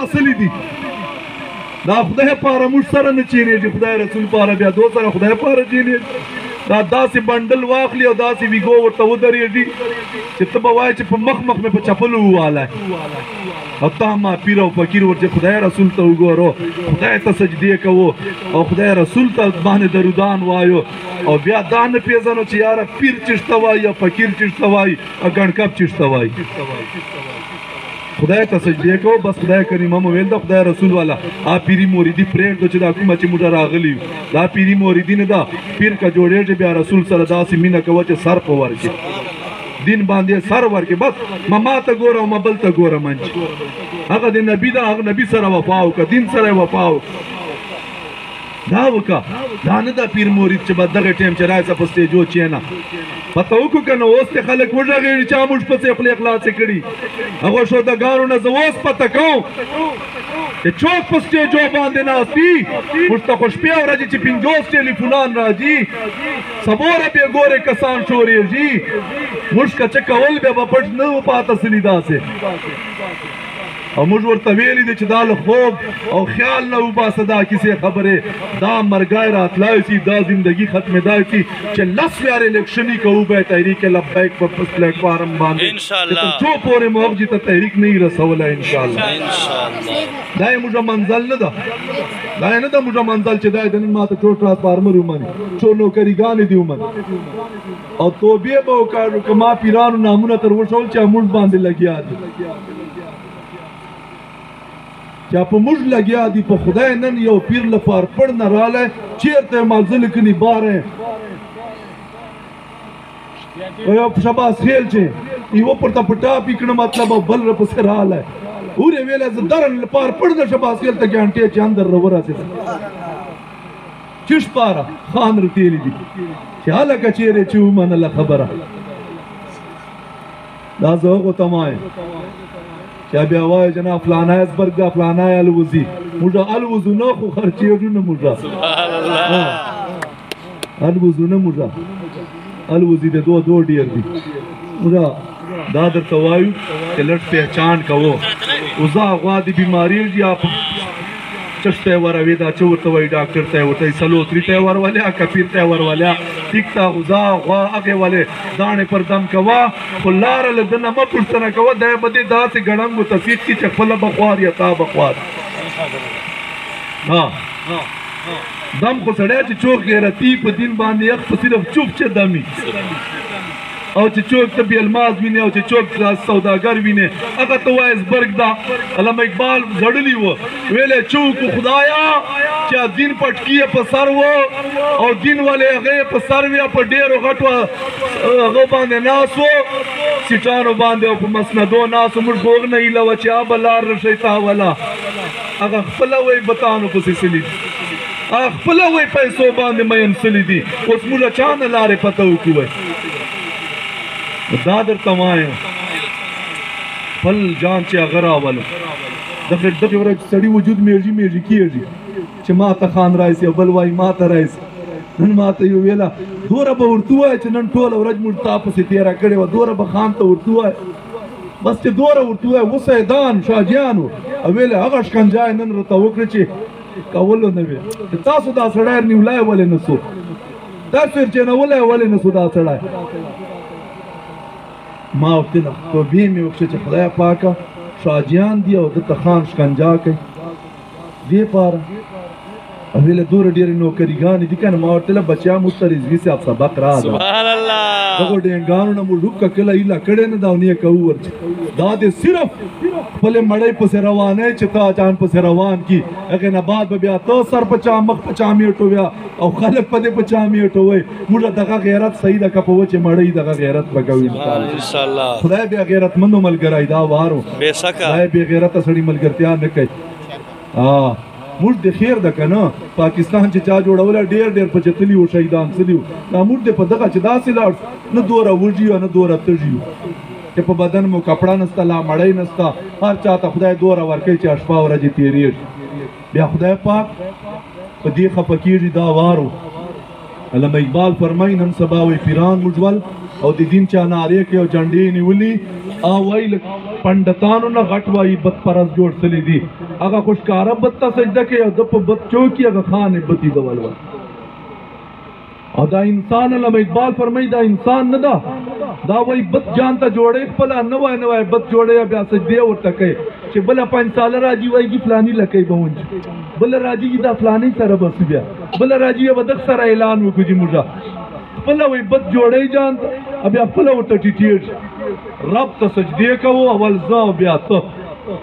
حاصل دي دا خدای پاره موږ سره نه چینېږي خدای رسول پاره بیا دو سره خدای پاره چینېږي دا داسې بنډل واخلي او داسې ویګو ورته ودرېږي چې ته به وایې چې په مخ مې په چپلو ووالی او تا ما پیر او فقیر ورته خدای رسول ته وګورو خدای ته سجدې کوو او خدای رسول ته باندې درودان وایو او بیا دا نه پېژنو چې یاره پیر چېشته وایي یا فقیر چېشته وایي او ګڼکپ چېشته وایي خدای ته سجدې کوو بس خدای کریمه مو ویل ده خدای رسول والا پیري موریدي پرېږدو چې دا کومه چې موږ راغلي دا پیري موریدي نه ده پیر که جوړېږي بیا رسول سره داسې مینه کوه چې سر په ورکې دین باندې سر ورکې بس ما ته ګوره او ما بل ته ګوره منچ هغه د نبي ده هغه نبي سره وفا وکړه دین سره یې وفا وکړه دا وکړه دا نه ده پیر مورید چې به دغه ټایم چې رایسه په سټیجو چینه پته وکړو که نه اوس دې خلک وږغېږي چا موږ پسې خولې خلاصې کړي هغو شودګانو نه زه اوس پته کوم چې څوک په سټیجو باندې ناست دي موږ ته خو شپې او ورځې چې 50 ټلیفونان راځي سبوره بې ګورې کسان شورېږي موږ که څه کول بیا به پټ نه پاته سلي داسې او موږ ورته ویلي دي چې دا له خوب او خیال نه وباسه دا کیسې خبرې دا مرګی راتلای شي دا زندګي ختمېدای شي چې 10 بیا الیکشني کوو به تحریک لبیک په پلیټ فارم باندې تر څو پورې موږ ته تحریک نه رسولی انشاءالله دا یې موږ منزل نه ده دا یې نه ده موږ منزل چې دا یې د نن ماته ټول ټرانسفارمر ومني څو نوکریګانې دي ومني او توبې به وکړو که ما پیرانو نامونه تر وښول چې موږ باندې لګیا دي چا په موږ لګیا دي په خدای نن یو پیر له پارپړ نه رالی چېرته یې ماغزه لیکني باره یو شباس خیل چې یوه پرته په ټاپي کړه مطلب او بل راپسې رالی اور یې ویلی زه درن له پارپړ نه شباس خیل ته ګانټې چې اندر راورسېده چش پاره خان رتېلي دي چې هلکه چېرې چې ومنله خبره دا زه هغو ته وایم چا بیا وایي جناب فلانی ازبرګ ده فلانی الوزي موږ الوزو نه خو خرچېږو نه موږ الوزو نه موږ الوزي د دو ډېر دي موږ دا درته وایو چې لږ پهچان کوو وزه غوا د بیمارېږي یا چشت ته یې وروي دا چې ورته وایي ډاکټر ته یې ورته وایي سلوتري ته یې ورولیا کپیر ته یې ورولیا ټیک ته غذا غوا هغې ولې داڼې پر دم کوه خو لاره له ده نه مه پوښتنه کوه دی به دې داسې ګړنګ متفق کړي چې خپله به خوار یا تا به خوار دم خو سړی چې څوک غیرتي په دین باندې یخ په صرف چوپ چې دمي او چې څوک ته بې الماس ویني او چې څوک سوداګر ویني هغه ته وایي زبرګ ده علامه اقبال زړلی و ویلی چوک خدایا چې دین پټکي یې په سر و او دین ولې هغه یې په سر وي په ډېرو غټو هغه باندې ناست و سیټانو باندې او په مسندو ناست و موږ خو هغه نه هیله وه چې ابه لار رسئ تاوله هغه خپله وایي بتانو پسې سلي دي هغه خپله وایي پیسو باندې مین سلي دي اوس موږ چا نه لارې پته وکړو وایي دا درته وایم خپل جان چې هغه راولو دغې ورځ سړي وجود میږي میږي کېږي چې ما ته خان رایسي او بل وایي ما ته رایسي نن ما ته یې ویله دوره به ورته ووایه چې نن ټوله ورځ موږ تا پسې تېره کړې وه دوره به خان ته ورته ووایه بس چې دوره ورته ووایه وسیدان شاجیانو او ویلې هغه شکنجه یې نن راته وکړه چې کولو نه وي تاسو دا سړی نیولی ولې نه سو دا فرچینولی ولې نه سو دا سړی ما ورته نه توبې مې وکړه چې خدای پاکه شاجیان دي او دته خان شکنجه کوي دې پاره او ویله دوره ډېرې نوکریګانې دي که نه ما ورته ویله بچیا موږ ته رضوي صاحب سبق راغله دغو ډینګانو نه مو ډوبکه کله هیله کړې نه ده او نه یې کوو ورته دا دې صرف خپلې مړۍ پسې روانۍ چې تا جان پسې روان کي هغې نه بعد به بیا ته سر په چا مخ په چا میټویا او خلک په دې په چا میټوئ موږ دغه غیرت صحیح ده که په وچې مړۍ دغه غیرت به کوو انشاءالله خدای بیا غیرتمندو ملګری دا وارو خدای بې غیرته سړي ملګرتیا نه کوي موږ د خیر ده که نه پاکستان چې چا جوړولی ډېر ډېر په چتلي وو شهیدان سلي وو دا موږ د په دغه چې داسې لاړ نه دوره وږي یو نه دوره تږي یو چې په بدن مو کپړه نسته لا مړۍ نسته هر چا ته خدای دوره ورکوي چې شپه ورځې تېرېږي بیا خدای پاک په دې خفه کېږي دا وارو علامه اقبال فرمایي نن سبا وایي پیران موږ ول او د دین چا نارې کوي او جنډې یې نیولي وای پندتانو نه غټ وای بت پرس جوړ سلی دي هغه خوشکاره بت ته سجده کوي او د په بت چوکي هغه خان بتی دول وای او دا انسان علامه اقبال فرمای دا انسان نه دا وای بت جان ته جوړې خپل نه وای بت جوړې بیا سجده ورته کوي چې بل 5 سال راځي وای کی فلانی لکې بهونج بل راځي دا فلانی سره بس بیا بل راځي ودک سره اعلان وکړي موږ خپل وای بت جوړې جان بیا خپل ورته ټیټیږي رب ته سجده کوو اول ځو بیا ته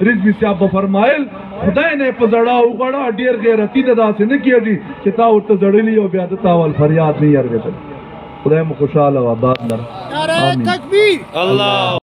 رضوی صاحب فرمایل خدای نه په زړه وغړا ډیر غیرتی ده داسې نه کیږي چې تا ورته زړلی او بیا د تاول فریاد نه یې ورغلی خدای مو خوشاله و آباد لره نعره تکبیر الله